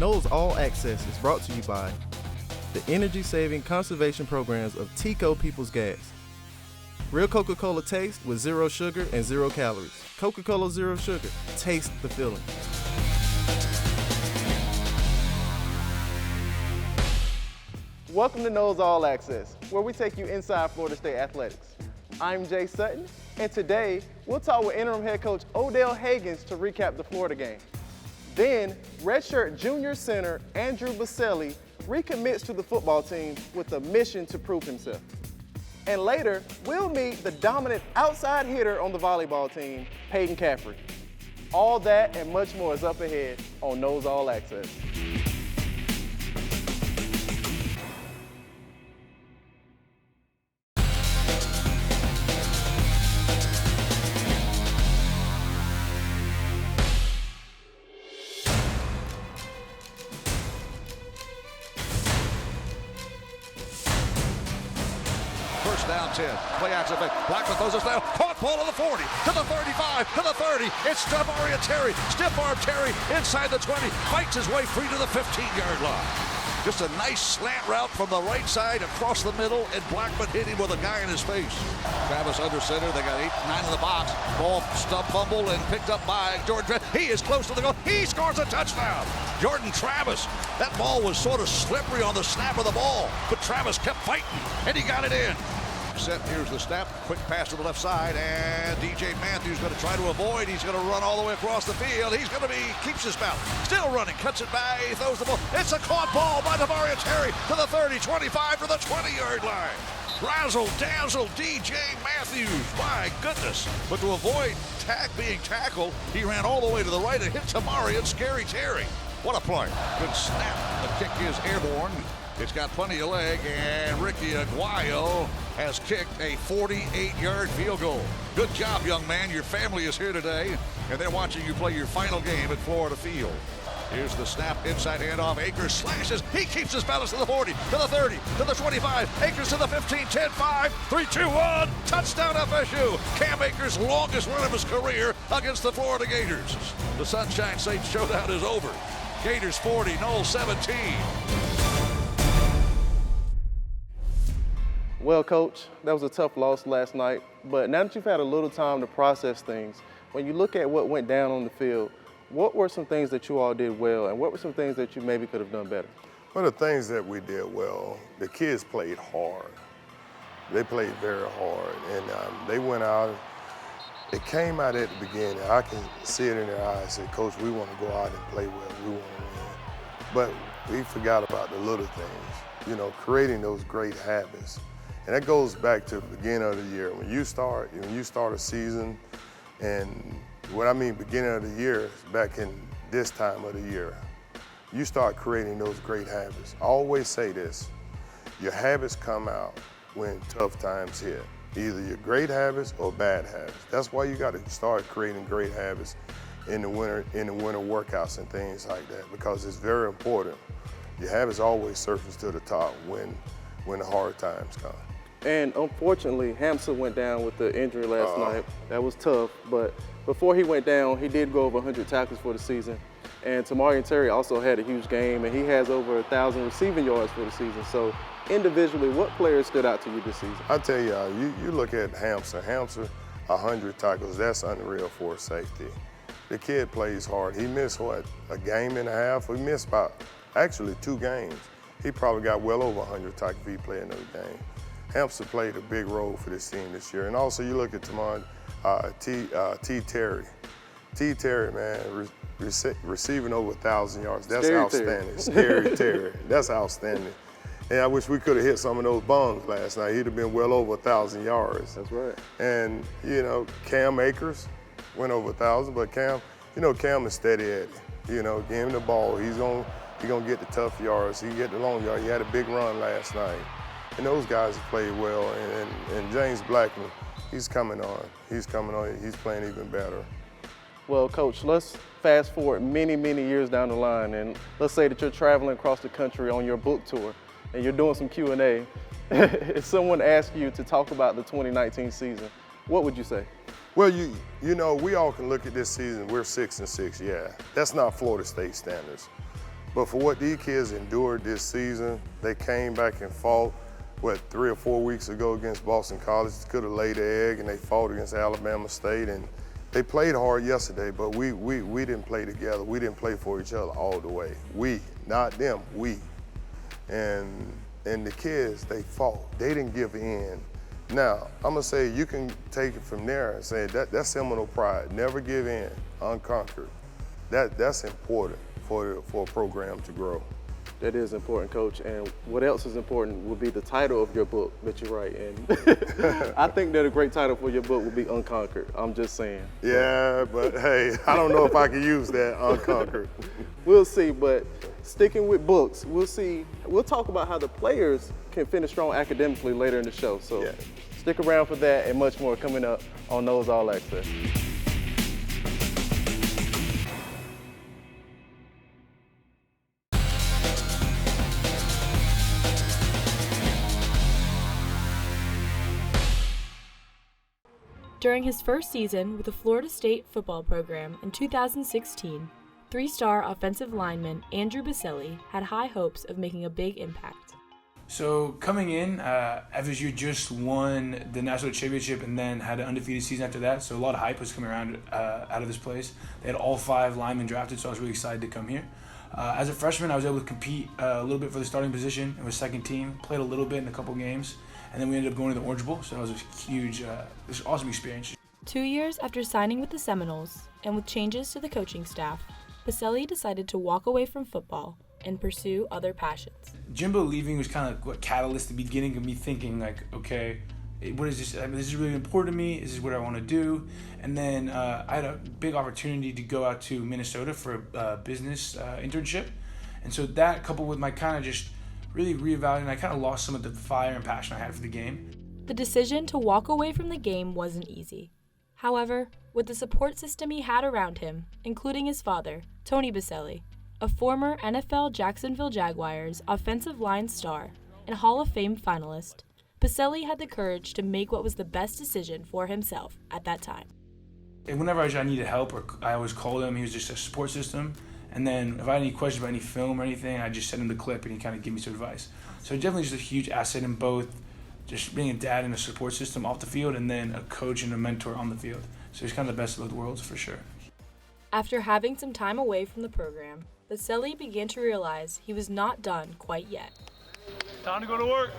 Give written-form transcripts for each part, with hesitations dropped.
Noles All Access is brought to you by the energy-saving conservation programs of Tico People's Gas. Real Coca-Cola taste with 0 sugar and 0 calories. Coca-Cola Zero Sugar. Taste the feeling. Welcome to Noles All Access, where we take you inside Florida State athletics. I'm Jay Sutton, and today we'll talk with interim head coach Odell Haggins to recap the Florida game. Then, redshirt junior center Andrew Boselli recommits to the football team with a mission to prove himself. And later, we'll meet the dominant outside hitter on the volleyball team, Payton Caffrey. All that and much more is up ahead on Noles All Access. First down 10. Play action fake. Blackman throws us down. Caught ball to the 40, to the 35, to the 30. It's Terry. Stiff arm Terry inside the 20. Fights his way free to the 15-yard line. Just a nice slant route from the right side across the middle, and Blackman hit him with a guy in his face. Travis under center. They got 8-9 in the box. Ball stub fumble and picked up by Jordan. He is close to the goal. He scores a touchdown. Jordan Travis. That ball was sort of slippery on the snap of the ball, but Travis kept fighting, and he got it in. Set, here's the snap, quick pass to the left side, and DJ Matthews going to try to avoid. He's going to run all the way across the field. He's going to keeps his balance. Still running, cuts it back, he throws the ball. It's a caught ball by Terry to the 30, 25 to the 20-yard line. Razzle dazzle DJ Matthews, my goodness. But to avoid being tackled, he ran all the way to the right and hit Tamari and Scary Terry. What a play. Good snap. The kick is airborne. It's got plenty of leg, and Ricky Aguayo has kicked a 48-yard field goal. Good job, young man. Your family is here today, and they're watching you play your final game at Florida Field. Here's the snap, inside handoff. Akers slashes. He keeps his balance to the 40, to the 30, to the 25. Akers to the 15, 10, 5, 3, 2, 1. Touchdown FSU. Cam Akers' longest run of his career against the Florida Gators. The Sunshine State showdown is over. Gators 40, Noles 17. Well, Coach, that was a tough loss last night, but now that you've had a little time to process things, when you look at what went down on the field, what were some things that you all did well, and what were some things that you maybe could have done better? Well, the things that we did well, the kids played hard. They played very hard, and they went out. It came out at the beginning. I can see it in their eyes. Say, Coach, we want to go out and play well. We want to win. But we forgot about the little things, creating those great habits. And that goes back to the beginning of the year. When you start a season, and what I mean beginning of the year is back in this time of the year, you start creating those great habits. I always say this, your habits come out when tough times hit. Either your great habits or bad habits. That's why you got to start creating great habits in the winter workouts and things like that, because it's very important. Your habits always surface to the top when the hard times come. And unfortunately, Hamza went down with the injury last night. That was tough, but before he went down, he did go over 100 tackles for the season. And Tamari Terry also had a huge game, and he has over 1,000 receiving yards for the season. So individually, what players stood out to you this season? I tell you, you look at Hamza, 100 tackles, that's unreal for a safety. The kid plays hard. He missed, a game and a half? He missed actually 2 games. He probably got well over 100 tackles if he played another game. Hamza played a big role for this team this year. And also you look at Tamari Terry. T. Terry, man, receiving over 1,000 yards. That's Scary outstanding. Scary Terry. That's outstanding. And I wish we could have hit some of those bombs last night. He'd have been well over 1,000 yards. That's right. And, Cam Akers went over 1,000, but Cam is steady at it. Give him the ball. He's gonna get the tough yards. He can get the long yards. He had a big run last night. And those guys have played well. And James Blackman, he's coming on. He's playing even better. Well, Coach, let's fast forward many, many years down the line, and let's say that you're traveling across the country on your book tour, and you're doing some Q&A. If someone asks you to talk about the 2019 season, what would you say? Well, we all can look at this season. We're 6-6, yeah. That's not Florida State standards. But for what these kids endured this season, they came back and fought, 3 or 4 weeks ago against Boston College, could have laid an egg, and they fought against Alabama State. And they played hard yesterday, but we didn't play together. We didn't play for each other all the way. We, not them, we. And the kids, they fought. They didn't give in. Now, I'm gonna say you can take it from there and say that's Seminole pride. Never give in, unconquered. That's important for a program to grow. That is important, Coach. And what else is important would be the title of your book that you write. And I think that a great title for your book would be Unconquered. I'm just saying. Yeah, but hey, I don't know if I can use that, Unconquered. We'll see, but sticking with books, we'll see. We'll talk about how the players can finish strong academically later in the show. So yeah. Stick around for that and much more coming up on Noles All Access. During his first season with the Florida State football program in 2016, three-star offensive lineman Andrew Boselli had high hopes of making a big impact. So coming in, FSU just won the national championship and then had an undefeated season after that. So a lot of hype was coming around out of this place. They had all 5 linemen drafted, so I was really excited to come here. As a freshman, I was able to compete a little bit for the starting position. It was second team, played a little bit in a couple games, and then we ended up going to the Orange Bowl. So that was a huge, it was an awesome experience. 2 years after signing with the Seminoles and with changes to the coaching staff, Boselli decided to walk away from football and pursue other passions. Jimbo leaving was kind of what catalyst the beginning of me thinking like, okay, what is this? I mean, this is really important to me. Is this what I want to do? And then I had a big opportunity to go out to Minnesota for a business internship. And so that coupled with my kind of just really reevaluating, I kind of lost some of the fire and passion I had for the game. The decision to walk away from the game wasn't easy. However, with the support system he had around him, including his father, Tony Boselli, a former NFL Jacksonville Jaguars offensive line star and Hall of Fame finalist, Boselli had the courage to make what was the best decision for himself at that time. And whenever I needed help, or I always called him. He was just a support system. And then if I had any questions about any film or anything, I just send him the clip and he kind of gave me some advice. So definitely just a huge asset in both just being a dad and a support system off the field and then a coach and a mentor on the field. So he's kind of the best of both worlds for sure. After having some time away from the program, Boselli began to realize he was not done quite yet. Time to go to work.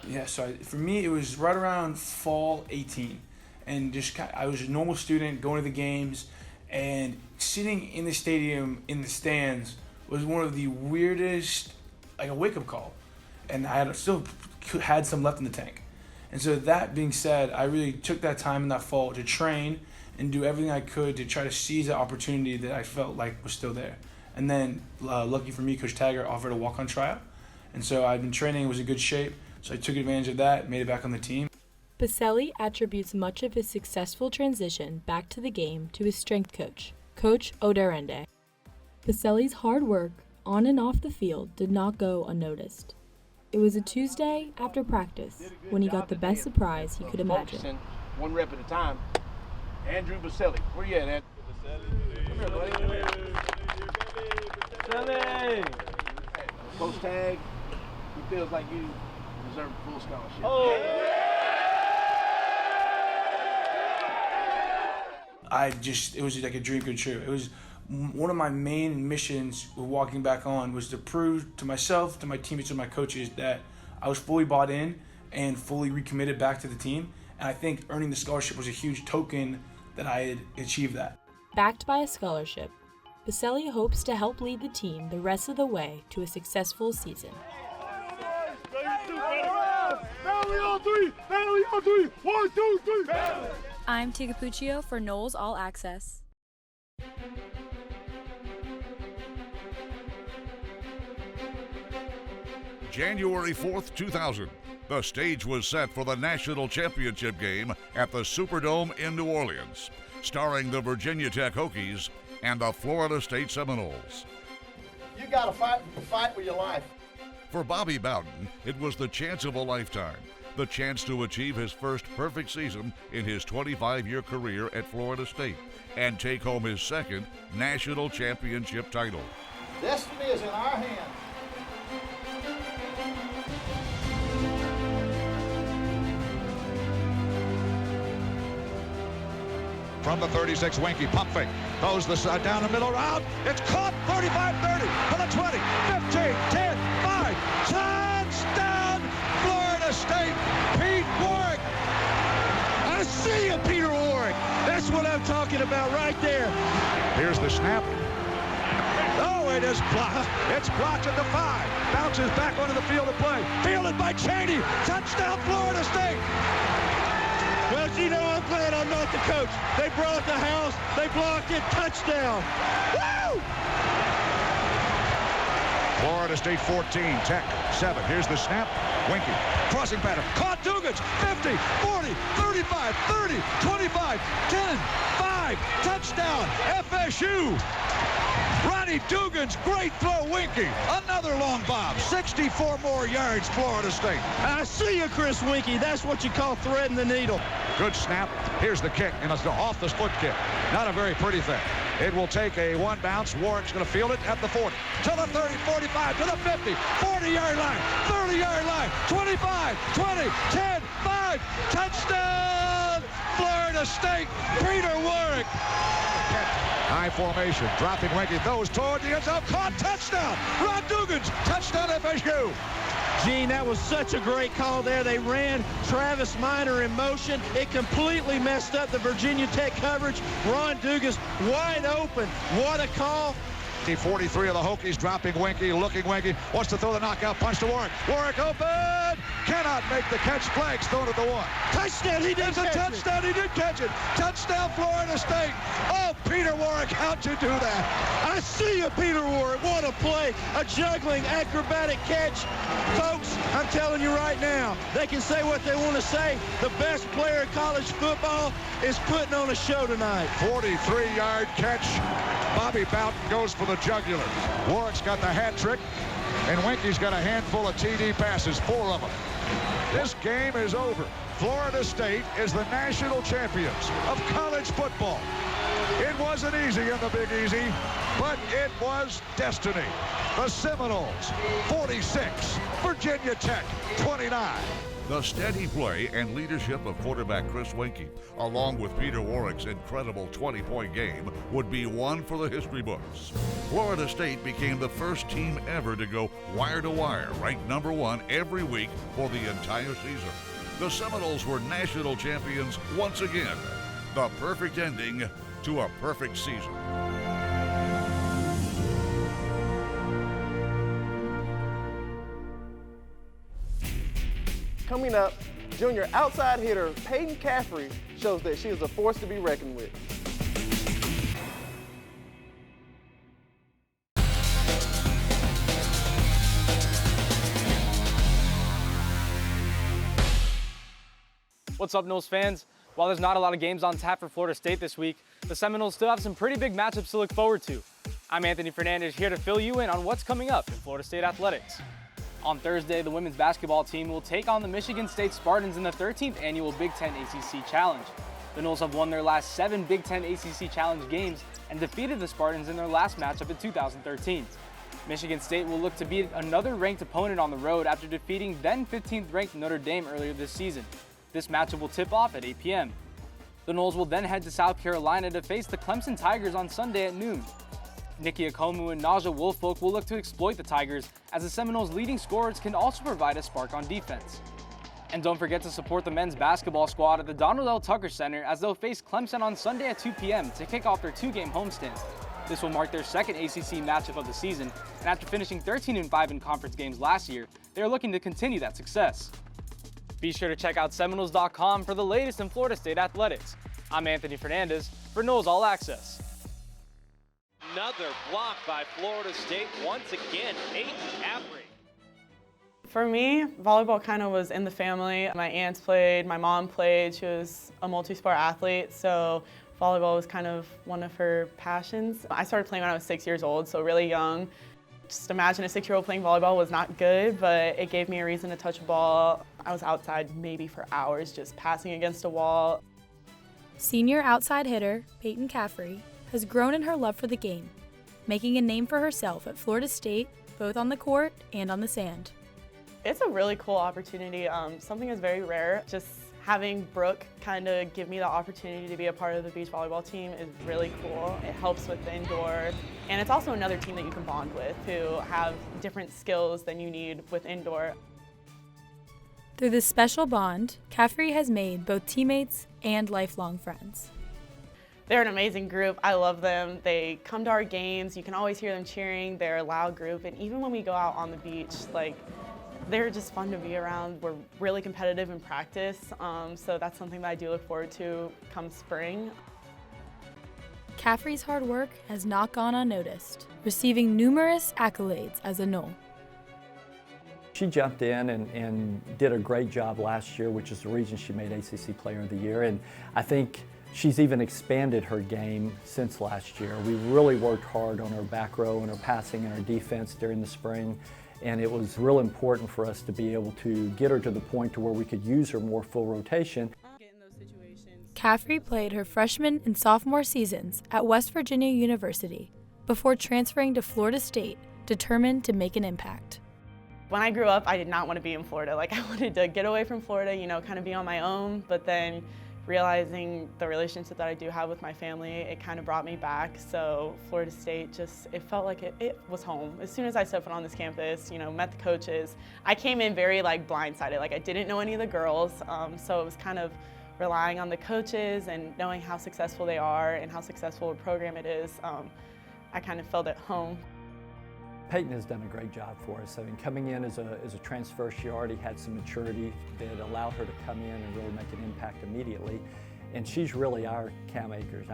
Yeah, so for me, it was right around fall 18. And I was a normal student going to the games, and sitting in the stadium in the stands was one of the weirdest, like a wake-up call. And I still had some left in the tank. And so that being said, I really took that time in that fall to train and do everything I could to try to seize that opportunity that I felt like was still there. And then, lucky for me, Coach Taggart offered a walk-on tryout. And so I'd been training, was in good shape, so I took advantage of that, made it back on the team. Boselli attributes much of his successful transition back to the game to his strength coach, Coach Odell Haggins. Boselli's hard work on and off the field did not go unnoticed. It was a Tuesday after practice when he got the best surprise he could imagine. One rep at a time. Andrew Boselli. Where you at, Andrew? Come here, buddy. Come here. Boselli! Coach Tag, he feels like you deserve a full scholarship. Oh! It was like a dream come true. It was one of my main missions with walking back on was to prove to myself, to my teammates, and my coaches that I was fully bought in and fully recommitted back to the team. And I think earning the scholarship was a huge token that I had achieved that. Backed by a scholarship, Boselli hopes to help lead the team the rest of the way to a successful season. I'm Tia Capuccio for Noles All Access. January 4th, 2000. The stage was set for the national championship game at the Superdome in New Orleans, starring the Virginia Tech Hokies and the Florida State Seminoles. You got to fight with your life. For Bobby Bowden, it was the chance of a lifetime, the chance to achieve his first perfect season in his 25-year career at Florida State and take home his second national championship title. Destiny is in our hands. From the 36, Winky, pump fake. Throws the side down the middle route. It's caught, 35-30, to the 20, 15, 10, 5. Touchdown, Florida State, Pete Warwick. I see you, Peter Warwick. That's what I'm talking about right there. Here's the snap. Oh, it is blocked. It's blocked at the 5. Bounces back onto the field of play. Fielded by Cheney. Touchdown, Florida State. Well, you know, I'm glad I'm not the coach. They brought the house. They blocked it. Touchdown. Woo! Florida State 14, Tech 7. Here's the snap. Winky, crossing pattern. Caught Dugans. 50, 40, 35, 30, 25, 10, 5. Touchdown, FSU. Ronnie Dugans, great throw, Winky. Another long bomb. 64 more yards, Florida State. I see you, Chris Winky. That's what you call threading the needle. Good snap. Here's the kick, and it's an off-the-foot kick. Not a very pretty thing. It will take a one bounce. Warwick's going to field it at the 40. To the 30, 45, to the 50, 40-yard line, 30-yard line, 25, 20, 10, 5. Touchdown, Florida State, Peter Warwick. High formation, dropping Winky, throws toward the end zone, caught, touchdown, Ron Dugans, touchdown FSU. Gene, that was such a great call there. They ran Travis Minor in motion. It completely messed up the Virginia Tech coverage. Ron Dugans wide open. What a call. 43 of the Hokies dropping Winky, looking Winky, wants to throw the knockout punch to Warwick. Warwick open, cannot make the catch, flags thrown at the 1. Touchdown, he did It's a touchdown, he did catch it. Touchdown, Florida State. Oh, Peter Warwick, how'd you do that? I see you, Peter Warwick. What a play, a juggling, acrobatic catch. Folks, I'm telling you right now, they can say what they want to say. The best player in college football is putting on a show tonight. 43-yard catch. Bobby Bowden goes for the jugular. Warwick's got the hat trick, and Winky's got a handful of TD passes, 4 of them. This game is over. Florida State is the national champions of college football. It wasn't easy in the Big Easy, but it was destiny. The Seminoles, 46, Virginia Tech, 29. The steady play and leadership of quarterback Chris Winky, along with Peter Warwick's incredible 20-point game, would be one for the history books. Florida State became the first team ever to go wire-to-wire, ranked number 1 every week for the entire season. The Seminoles were national champions once again. The perfect ending to a perfect season. Coming up, junior outside hitter Payton Caffrey shows that she is a force to be reckoned with. What's up, Noles fans? While there's not a lot of games on tap for Florida State this week, the Seminoles still have some pretty big matchups to look forward to. I'm Anthony Fernandez, here to fill you in on what's coming up in Florida State athletics. On Thursday, the women's basketball team will take on the Michigan State Spartans in the 13th annual Big Ten ACC Challenge. The Noles have won their last 7 Big Ten ACC Challenge games and defeated the Spartans in their last matchup in 2013. Michigan State will look to beat another ranked opponent on the road after defeating then 15th ranked Notre Dame earlier this season. This matchup will tip off at 8 p.m. The Noles will then head to South Carolina to face the Clemson Tigers on Sunday at noon. Nikki Akomu and Naja Wolfolk will look to exploit the Tigers, as the Seminoles' leading scorers can also provide a spark on defense. And don't forget to support the men's basketball squad at the Donald L. Tucker Center as they'll face Clemson on Sunday at 2 p.m. to kick off their 2-game homestand. This will mark their second ACC matchup of the season, and after finishing 13-5 in conference games last year, they are looking to continue that success. Be sure to check out Seminoles.com for the latest in Florida State athletics. I'm Anthony Fernandez for Noles All Access. Another block by Florida State. Once again, Payton Caffrey. For me, volleyball kind of was in the family. My aunts played, my mom played. She was a multi-sport athlete, so volleyball was kind of one of her passions. I started playing when I was 6 years old, so really young. Just imagine a 6-year-old playing volleyball was not good, but it gave me a reason to touch a ball. I was outside maybe for hours just passing against a wall. Senior outside hitter Payton Caffrey has grown in her love for the game. making a name for herself at Florida State, both on the court and on the sand. It's a really cool opportunity, something that's very rare. Just having Brooke kind of give me the opportunity to be a part of the beach volleyball team is really cool. It helps with the indoor, and it's also another team that you can bond with who have different skills than you need with indoor. Through this special bond, Caffrey has made both teammates and lifelong friends. They're an amazing group. I love them. They come to our games. You can always hear them cheering. They're a loud group, and even when we go out on the beach, they're just fun to be around. We're really competitive in practice, so that's something that I do look forward to come spring. Caffrey's hard work has not gone unnoticed, receiving numerous accolades as a Nole. She jumped in and did a great job last year, which is the reason she made ACC Player of the Year. And I think she's even expanded her game since last year. We really worked hard on her back row and her passing and her defense during the spring. And it was real important for us to be able to get her to the point to where we could use her more full rotation. Caffrey played her freshman and sophomore seasons at West Virginia University before transferring to Florida State, determined to make an impact. When I grew up, I did not want to be in Florida. I wanted to get away from Florida, kind of be on my own, but then realizing the relationship that I do have with my family, it kind of brought me back. So Florida State it felt like it was home. As soon as I stepped foot on this campus, met the coaches, I came in very blindsided. I didn't know any of the girls, so it was kind of relying on the coaches and knowing how successful they are and how successful a program it is. I kind of felt at home. Payton has done a great job for us. Coming in as a transfer, she already had some maturity that allowed her to come in and really make an impact immediately. And she's really our Cam Akers.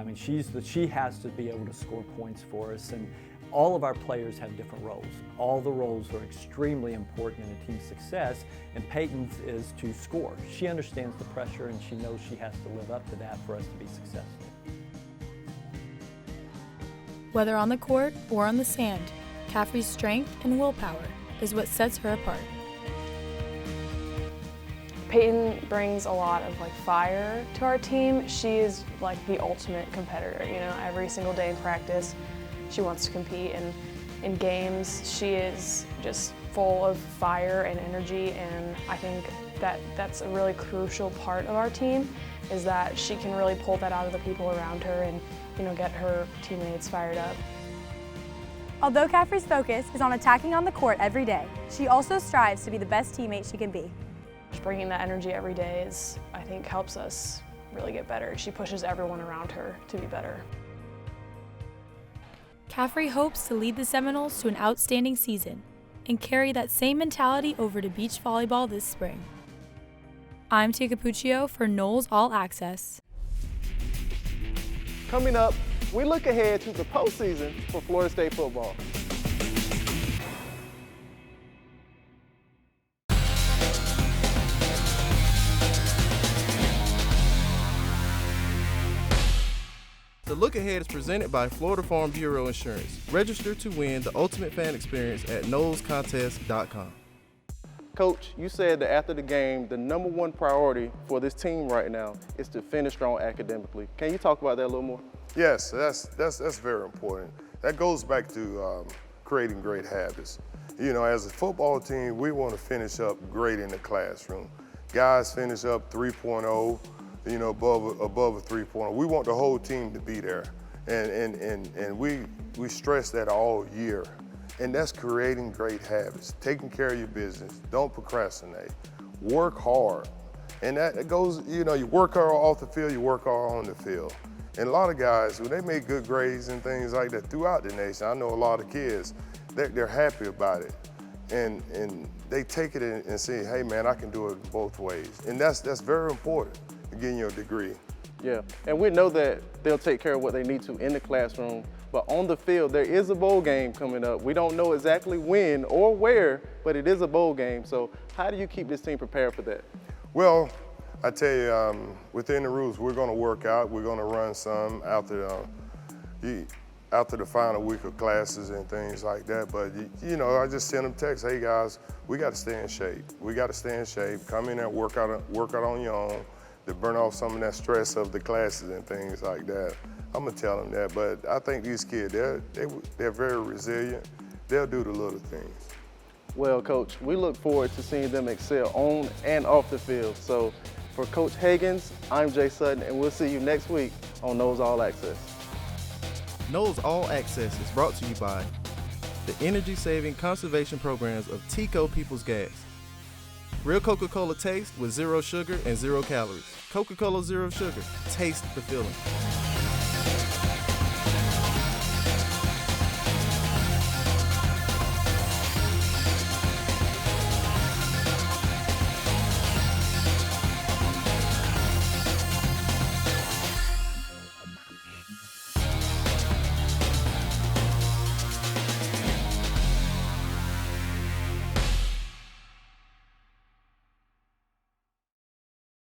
She has to be able to score points for us. And all of our players have different roles. All the roles are extremely important in a team's success, and Payton's is to score. She understands the pressure, and she knows she has to live up to that for us to be successful. Whether on the court or on the sand, Caffrey's strength and willpower is what sets her apart. Payton brings a lot of fire to our team. She is the ultimate competitor. Every single day in practice, she wants to compete, and in games, she is just full of fire and energy. And I think that's a really crucial part of our team, is that she can really pull that out of the people around her and get her teammates fired up. Although Caffrey's focus is on attacking on the court every day, she also strives to be the best teammate she can be. Just bringing that energy every day I think helps us really get better. She pushes everyone around her to be better. Caffrey hopes to lead the Seminoles to an outstanding season and carry that same mentality over to beach volleyball this spring. I'm Tia Capuccio for Noles All Access. Coming up, we look ahead to the postseason for Florida State football. The Look Ahead is presented by Florida Farm Bureau Insurance. Register to win the ultimate fan experience at nolescontest.com. Coach, you said that after the game, the #1 priority for this team right now is to finish strong academically. Can you talk about that a little more? Yes, that's very important. That goes back to creating great habits. As a football team, we want to finish up great in the classroom. Guys finish up 3.0, above a 3.0. We want the whole team to be there, and we stress that all year. And that's creating great habits, taking care of your business, don't procrastinate, work hard. And that goes, you work hard off the field, you work hard on the field. And a lot of guys, when they make good grades and things like that throughout the nation, I know a lot of kids, they're happy about it. And they take it and say, hey man, I can do it both ways. And that's very important, getting your degree. Yeah, and we know that they'll take care of what they need to in the classroom, but on the field, there is a bowl game coming up. We don't know exactly when or where, but it is a bowl game. So how do you keep this team prepared for that? Well, I tell you, within the rules, we're going to work out. We're going to run some after the final week of classes and things like that. But, I just send them texts, hey guys, we got to stay in shape. We got to stay in shape. Come in and work out on your own. to burn off some of that stress of the classes and things like that. I'm gonna tell them that, but I think these kids, they're very resilient. They'll do the little things. Well, Coach, we look forward to seeing them excel on and off the field. So for Coach Haggins, I'm Jay Sutton, and we'll see you next week on Noles All Access. Noles All Access is brought to you by the energy-saving conservation programs of Tico People's Gas. Real Coca-Cola taste with 0 sugar and 0 calories. Coca-Cola Zero Sugar. Taste the feeling.